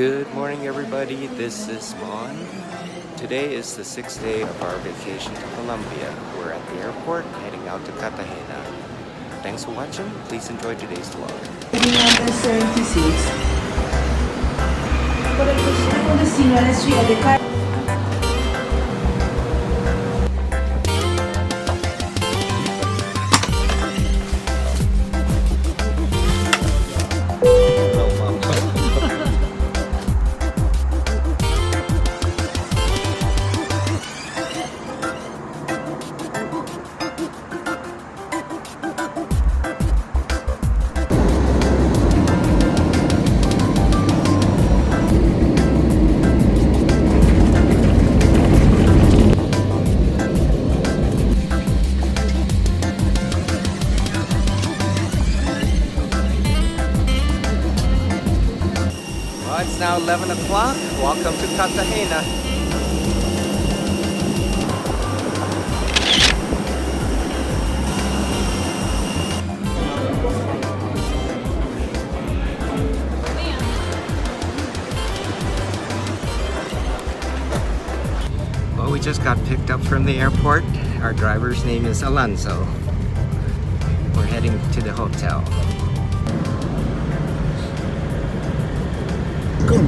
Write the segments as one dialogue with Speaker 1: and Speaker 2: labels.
Speaker 1: Good morning, everybody. This is Mon. Today is the 6th day of our vacation to Colombia. We're at the airport heading out to Cartagena. Thanks for watching. Please enjoy today's vlog.
Speaker 2: Number 76. Por el próximo destino a la ciudad de Cartagena.
Speaker 1: It's now 11 o'clock. Welcome to Cartagena. Well, we just got picked up from the airport. Our driver's name is Alonso. We're heading to the hotel.
Speaker 3: Come.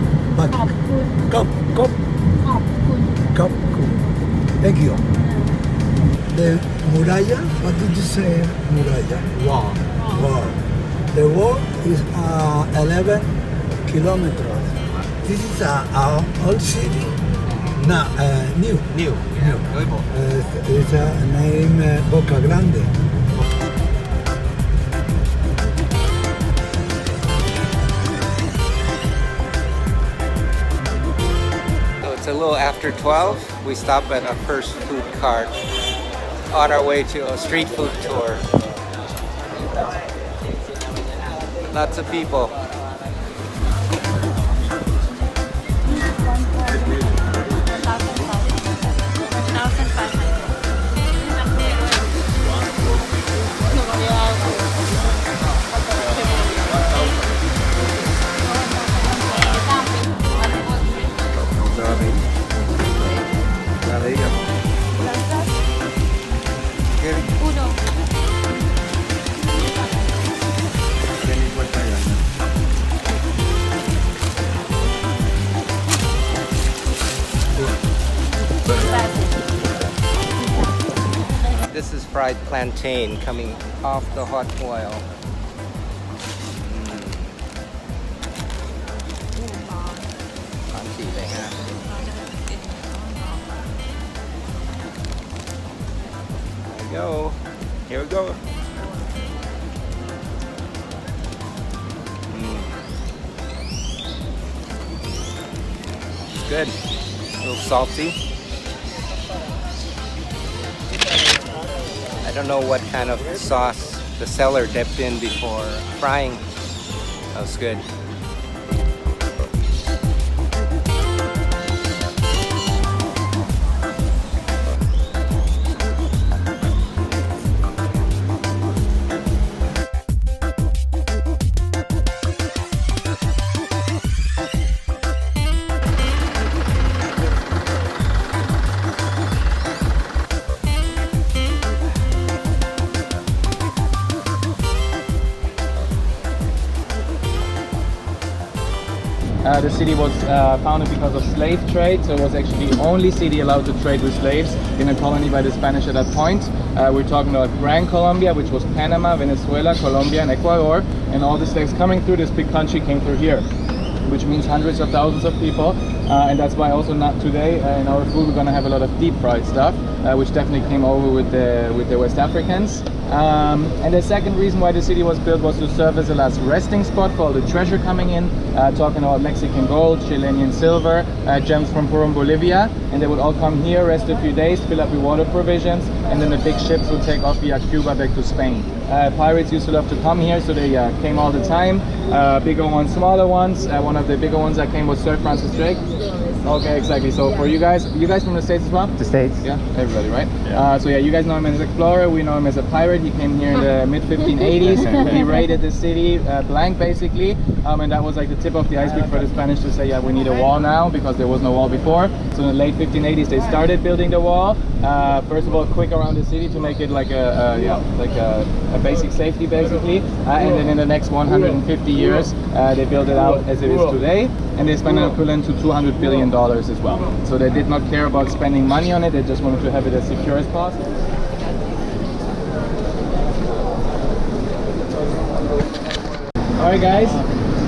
Speaker 3: Thank you. The muralla, what did you say muralla?
Speaker 1: Wall.
Speaker 3: Wall. The wall is 11 kilometers. This is our old city. Now, new.
Speaker 1: Nuevo.
Speaker 3: It's named Boca Grande.
Speaker 1: It's a little after 12. We stop at our first food cart on our way to a street food tour. Lots of people. This is fried plantain coming off the hot oil. There we go. Here we go. It's good. A little salty. I don't know what kind of sauce the seller dipped in before frying. That was good.
Speaker 4: The city was founded because of slave trade, so it was actually the only city allowed to trade with slaves in a colony by the Spanish at that point. We're talking about Gran Colombia, which was Panama, Venezuela, Colombia and Ecuador, and all the slaves coming through this big country came through here, which means hundreds of thousands of people, and that's why also not today in our food we're going to have a lot of deep fried stuff, which definitely came over with the West Africans. And the second reason why the city was built was to serve as a last resting spot for all the treasure coming in, talking about Mexican gold, Chilean silver, gems from Peru and Bolivia, and they would all come here, rest a few days, fill up with water provisions, and then the big ships would take off via Cuba back to Spain. Pirates used to love to come here, so they came all the time, bigger ones, smaller ones. One of the bigger ones that came was Sir Francis Drake. Okay, exactly. So for you guys from the States as well?
Speaker 5: The States.
Speaker 4: Yeah, everybody, right? So yeah, you guys know him as an explorer. We know him as a pirate. He came here in the mid 1580s. He raided the city blank, basically, and that was like the tip of the iceberg for the Spanish to say, yeah, we need a wall now because there was no wall before. So in the late 1580s, they started building the wall. First of all, quick around the city to make it like a basic safety, basically, and then in the next 150 years, they built it out as it is today, and they spent an equivalent to $200 billion as well. So they did not care about spending money on it, they just wanted to have it as secure as possible. Alright guys,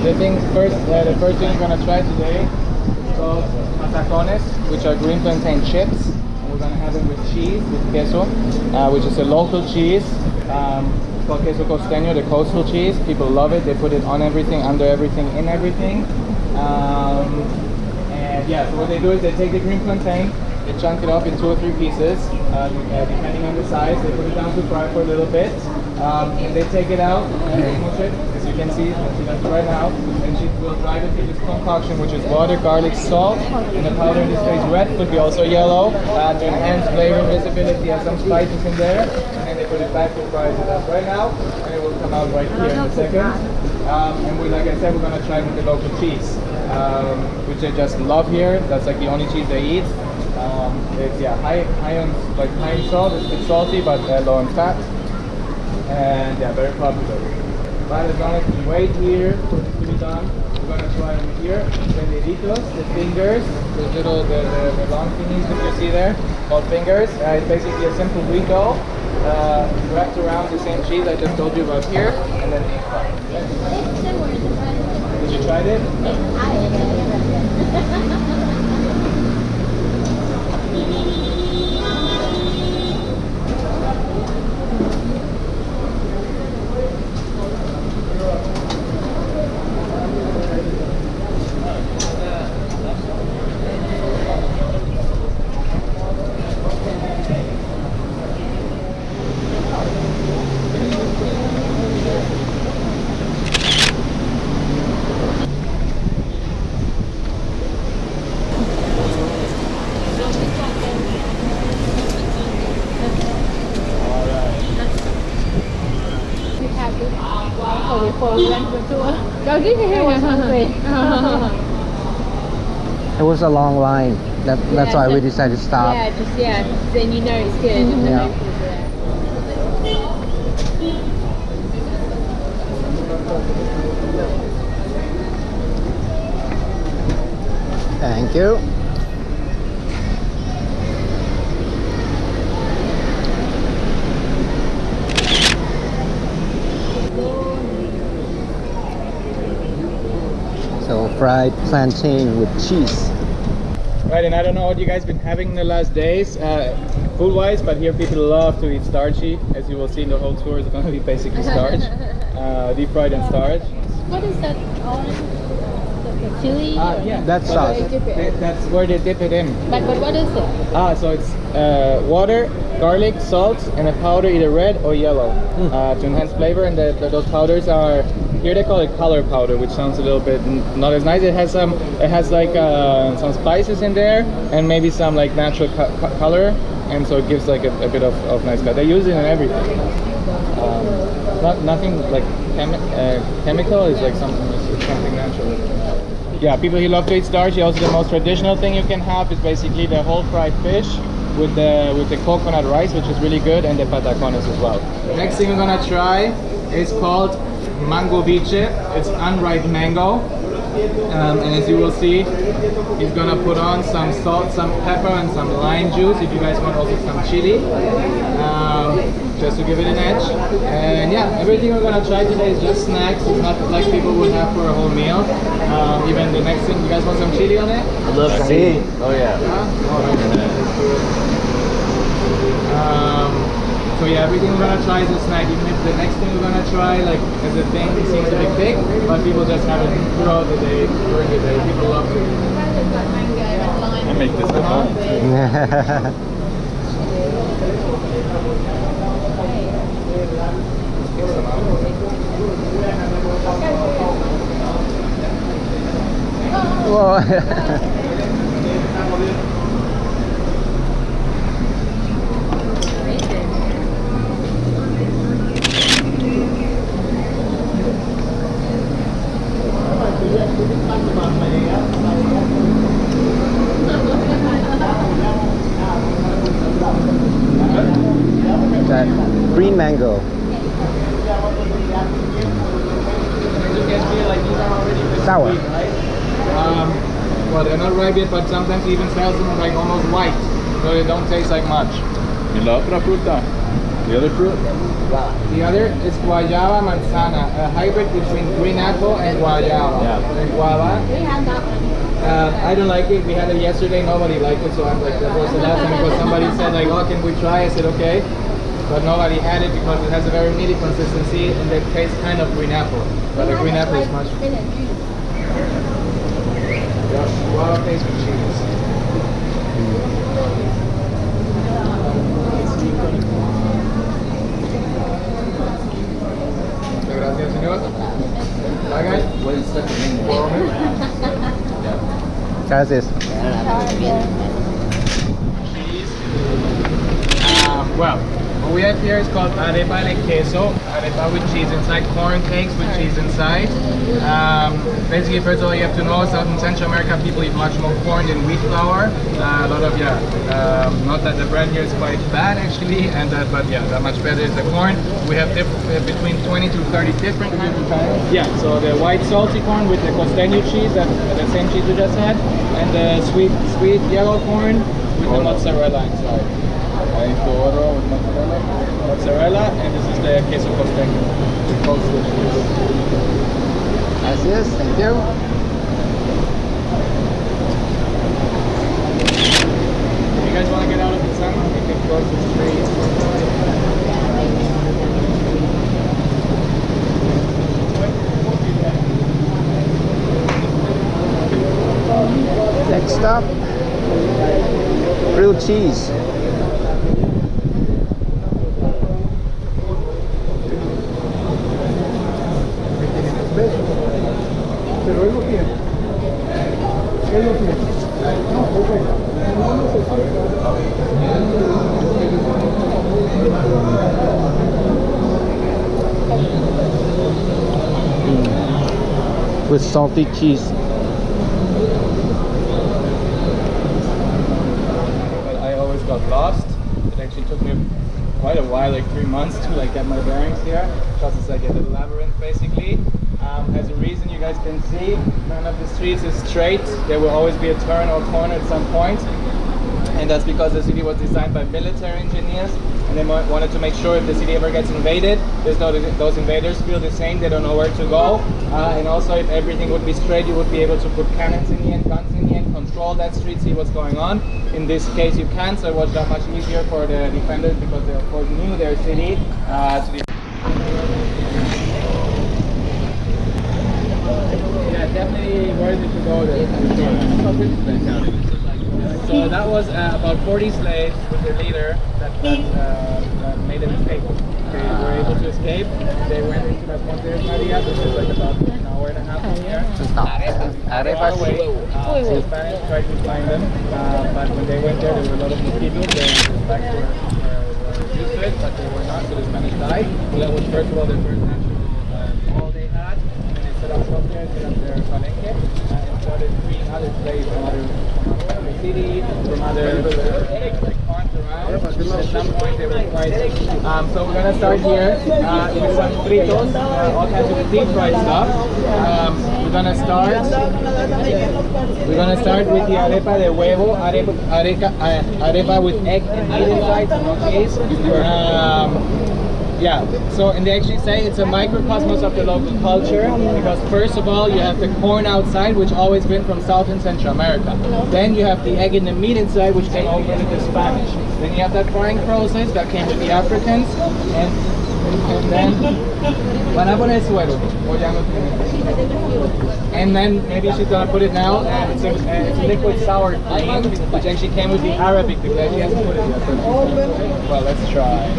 Speaker 4: the first thing we're gonna try today is called patacones, which are green plantain chips. And we're gonna have them with cheese, with queso, which is a local cheese. It's called queso costeño, the coastal cheese. People love it. They put it on everything, under everything, in everything. And yeah, so what they do is they take the green plantain, they chunk it up in 2 or 3 pieces, depending on the size. They put it down to fry for a little bit, and they take it out and smush it, as you can see she does it right now. And she will drive it through this concoction, which is water, garlic, salt, and the powder in this case red, could be also yellow, to enhance flavor and visibility. Has some spices in there, and then they put it back to fry it up right now, and it will come out right here in a second. And like I said, we're gonna try with the local cheese, which they just love here. That's like the only cheese they eat. It's high in salt. It's a bit salty, but low in fat, and yeah, very popular. But as long as we wait here for this to be done, we're gonna try over here the deditos, the fingers, the long thingies that you see there, called fingers. It's basically a simple burrito wrapped around the same cheese I just told you about here, and then egg fried. Did you try it?
Speaker 5: It was a long line. That's why we decided to stop.
Speaker 6: Then you know it's good.
Speaker 5: Yeah. Thank you. So fried plantain with cheese.
Speaker 4: Right, and I don't know what you guys been having in the last days, food-wise, but here people love to eat starchy. As you will see in the whole tour, it's going to be basically starch, deep fried in starch.
Speaker 6: What is that? The chili?
Speaker 4: Yeah,
Speaker 5: That's sauce.
Speaker 4: That's where they dip it in.
Speaker 6: But what is it?
Speaker 4: So it's water, garlic, salt, and a powder, either red or yellow, to enhance flavor. And those powders are, here they call it color powder, which sounds a little bit not as nice. It has some spices in there, and maybe some like natural color, and so it gives like a bit of nice color. They use it in everything. Nothing like chemical. It's like something natural. Yeah, people here love to eat starch. Also, the most traditional thing you can have is basically the whole fried fish with the coconut rice, which is really good, and the patacones as well. The next thing we're gonna try is called mango viche. It's unripe mango, and as you will see, he's gonna put on some salt, some pepper, and some lime juice. If you guys want also some chili, just to give it an edge. And yeah, everything we're gonna try today is just snacks. It's not like people would have for a whole meal. Even the next thing, you guys want some chili on it?
Speaker 5: I love chili. Oh yeah.
Speaker 4: So yeah, everything we're gonna try is a snack. Even if the next thing we're gonna try, like as a thing, it seems a bit big, but people just have it throughout the day, during the day. People love it. I make this at home.
Speaker 5: Whoa. That green mango. Sour.
Speaker 4: Well, they're not ripe yet, but sometimes even sells them like almost white, so they don't taste like much.
Speaker 7: ¿Y la otra fruta? The other fruit?
Speaker 4: The other is guayaba manzana, a hybrid between green apple and guayaba.
Speaker 7: Yeah.
Speaker 4: And guava.
Speaker 6: We have that one.
Speaker 4: I don't like it. We had it yesterday. Nobody liked it, so I'm like, that was the last time because somebody said like, oh, can we try? I said okay, but nobody had it because it has a very meaty consistency and it tastes kind of green apple. But the green apple is much. Guava tastes with cheese. Gracias, señor. Bye, guys.
Speaker 7: What is that name?
Speaker 5: Gracias.
Speaker 4: Well, what we have here is called arepa de queso, arepa with cheese inside, corn cakes with cheese inside. Basically, first of all, you have to know South and Central America people eat much more corn than wheat flour. A lot of, not that the bread here is quite bad actually, and but that much better is the corn. We have between 20 to 30 different kinds of corn. Yeah, so the white salty corn with the costeño cheese, the same cheese we just had, and the sweet yellow corn with the mozzarella inside. Mozzarella, and this is the queso costeño.
Speaker 5: Gracias. Thank you.
Speaker 4: If you guys want to get out of the sun, you can cross the street.
Speaker 5: Next up, grilled cheese. With salty cheese.
Speaker 4: But I always got lost. It actually took me quite a while, like 3 months to like get my bearings here, because it's like a little labyrinth basically. As a reason you guys can see, none of the streets is straight. There will always be a turn or corner at some point. And that's because the city was designed by military engineers, and they wanted to make sure if the city ever gets invaded, those invaders feel the same, they don't know where to go. And also if everything would be straight, you would be able to put cannons in the end, guns in the end, control that street, see what's going on. In this case you can't, so it was that much easier for the defenders because they of course knew their city. Yeah, definitely worth it to go there. So that was about 40 slaves with their leader that made a mistake. They were able to escape. They went into Las Montes Marias, which is like about an hour and a half from here. Far away. The Spanish tried to find them, but when they went there were a lot of mosquitoes. The blacks were used to it, but they were not, so the Spanish died. So that was first of all the first natural wall they had. And they set up shop there, set up their palenque, and started freeing other slaves from other city, from other farms around. At some point they were quite so we're gonna start here with some fritos, all kinds of deep fried stuff. We're gonna start with the arepa de huevo, arepa with egg and meat inside, so no cheese. Yeah, so and they actually say it's a microcosmos of the local culture because first of all you have the corn outside, which always been from South and Central America. Then you have the egg and the meat inside, which came over with the Spanish. Then you have that frying process that came with the Africans, and then and then maybe she's gonna put it now, and it's a liquid sour cream, which actually came with the Arabic because she hasn't put it yet. Well, let's try.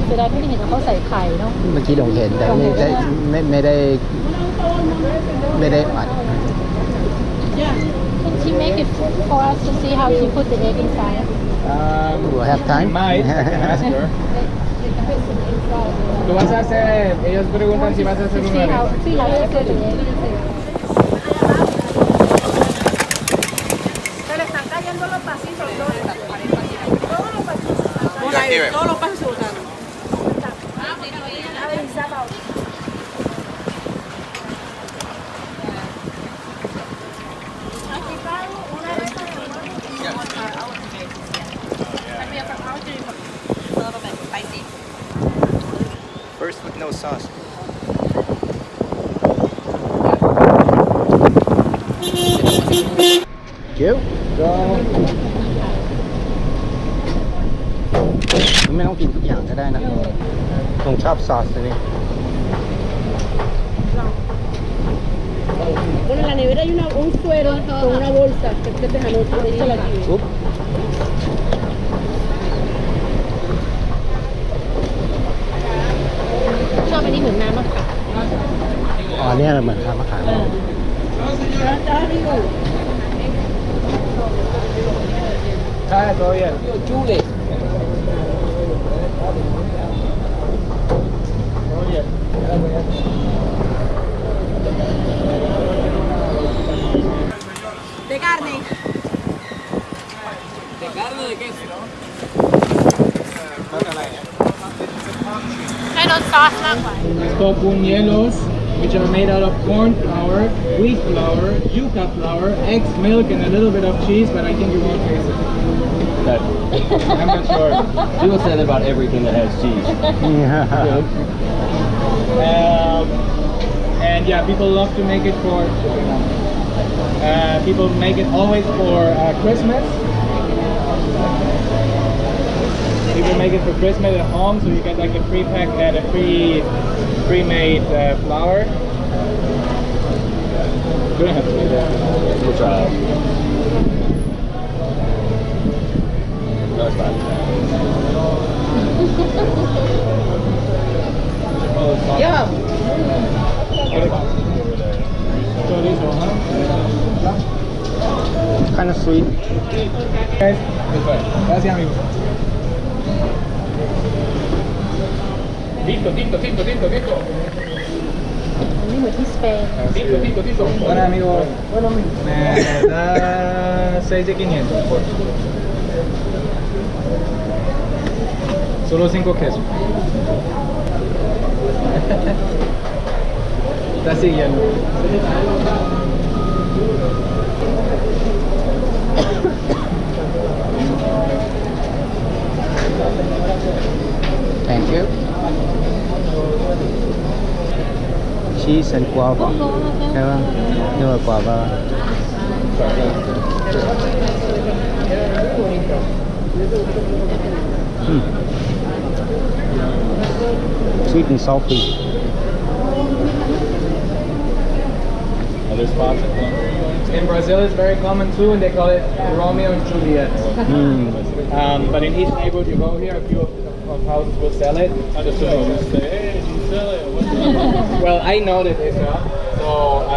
Speaker 6: เสียดายไม่ได้เห็นเขาใส่ไข่เนาะ
Speaker 5: เมื่อกี้ผมเห็นแต่ไม่ได้อัด
Speaker 6: Can she make it it for us to see how she put the egg inside?
Speaker 5: We'll have time.
Speaker 4: Might. I can ask her. Tú vas a hacer, ellos preguntan si vas a hacer
Speaker 6: To
Speaker 4: un
Speaker 6: see how,
Speaker 4: evento.
Speaker 6: see how she put the egg.
Speaker 2: Se le están cayendo los pasitos todos los pasitos. Todos los pasos se botaron.
Speaker 1: First with no sauce.
Speaker 5: Cute. ไม่ต้องกินทุกอย่างก็ได้นะผมชอบซอสตัวนี้
Speaker 2: Bueno, en la nevera hay un suero con una bolsa que te dejan otro. Échala aquí.
Speaker 5: ปุ๊บ
Speaker 6: ชอบอันนี้เหมือนน้ำมะขาม
Speaker 5: อ๋อเนี่ยเหมือนข้าวมะขาม
Speaker 4: Ah, todo bien.
Speaker 5: Chule.
Speaker 4: Todo bien.
Speaker 2: De carne.
Speaker 6: ให้รสซอสมากกว่า
Speaker 4: It's called buñuelos, which are made out of corn flour, wheat flour, yuca flour, eggs, milk, and a little bit of cheese, but I think you won't taste it. I'm not sure.
Speaker 7: People say that about everything that has cheese.
Speaker 4: And yeah, people love to make it for. People make it always for Christmas. People make it for Christmas at home, so you get like a pre-made flour. You don't have to do that.
Speaker 7: We'll try it. No, it's fine.
Speaker 4: Yeah. Chorizo, huh?
Speaker 5: kind of sweet.
Speaker 4: Guys, gracias amigo. Tito.
Speaker 6: นี่เหมือนที่สเปน
Speaker 4: Tito. Bueno amigo. Me da 6 de 500 por solo 5 quesos. Está siguiendo.
Speaker 5: Thank you. Cheese and guava. ใช่ป่ะนี่ว่า guava. Sweet and salty.
Speaker 7: Other spots in Colombia?
Speaker 4: In Brazil it's very common too, and they call it Romeo and Juliet. But in each neighborhood you go here, a few of houses will sell it.
Speaker 7: Just so you say, hey, did you sell it? What's
Speaker 4: Well, I know that they sell. So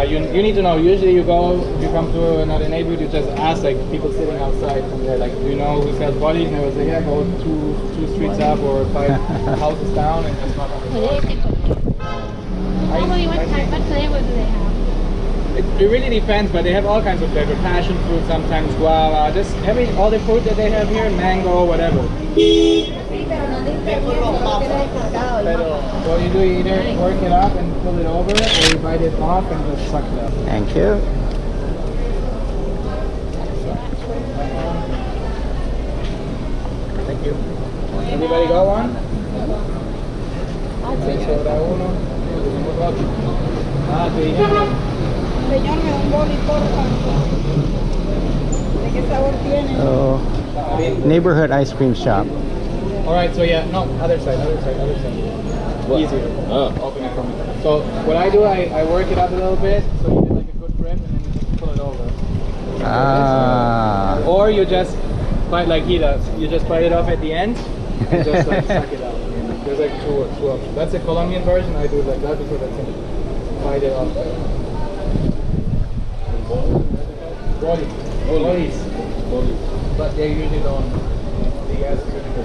Speaker 4: you need to know. Usually you come to another neighborhood, you just ask like people sitting outside from there, like, do you know who sells bodies? And they will say, yeah, go two streets up or 5 houses down, and just not.
Speaker 6: เหมือนได้ติดกฎเขาไม่ว่าไทยบัตเซ่ว่าจะเลยค่ะ
Speaker 4: It really depends, but they have all kinds of flavor. Passion fruit, sometimes guava, just all the fruit that they have here, mango, whatever. What you do, you either work it up and pull it over, or you bite it off and just suck it up.
Speaker 5: Thank you.
Speaker 4: Thank you. Everybody got one? Sobra uno. Te dije.
Speaker 2: Señor, me da un boli, porfa. ¿De qué sabor tiene?
Speaker 5: Neighborhood ice cream shop.
Speaker 4: Alright, so yeah, no, other side.
Speaker 7: What?
Speaker 4: Easier.
Speaker 7: Oh.
Speaker 4: Open it from it. So what I do, I work it up a little bit, so you get like a good grip, and then you just pull it over.
Speaker 5: Ah.
Speaker 4: Or you just bite like he does. You just bite it off at the end, and just like suck it out. There's like two options. That's the Colombian version. I do it like that because I can bite it off. Body. Volleys. But they usually don't. They ask critical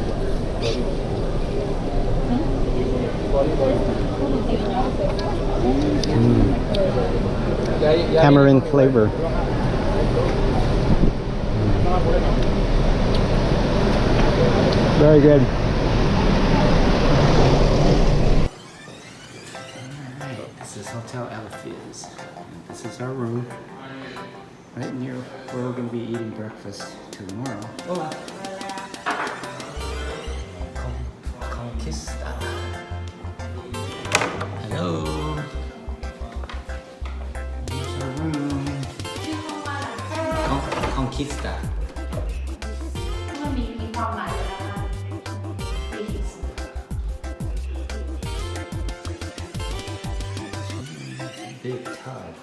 Speaker 5: Tamarind flavor. Very good.
Speaker 1: Alright, this is Hotel Alfiz. This is our room. Right near where we're going to be eating breakfast tomorrow. Oh. Conquista. Hello. Here's our room. Conquista.
Speaker 6: มันมีความหมายอะไรบ้าง
Speaker 1: Big tub.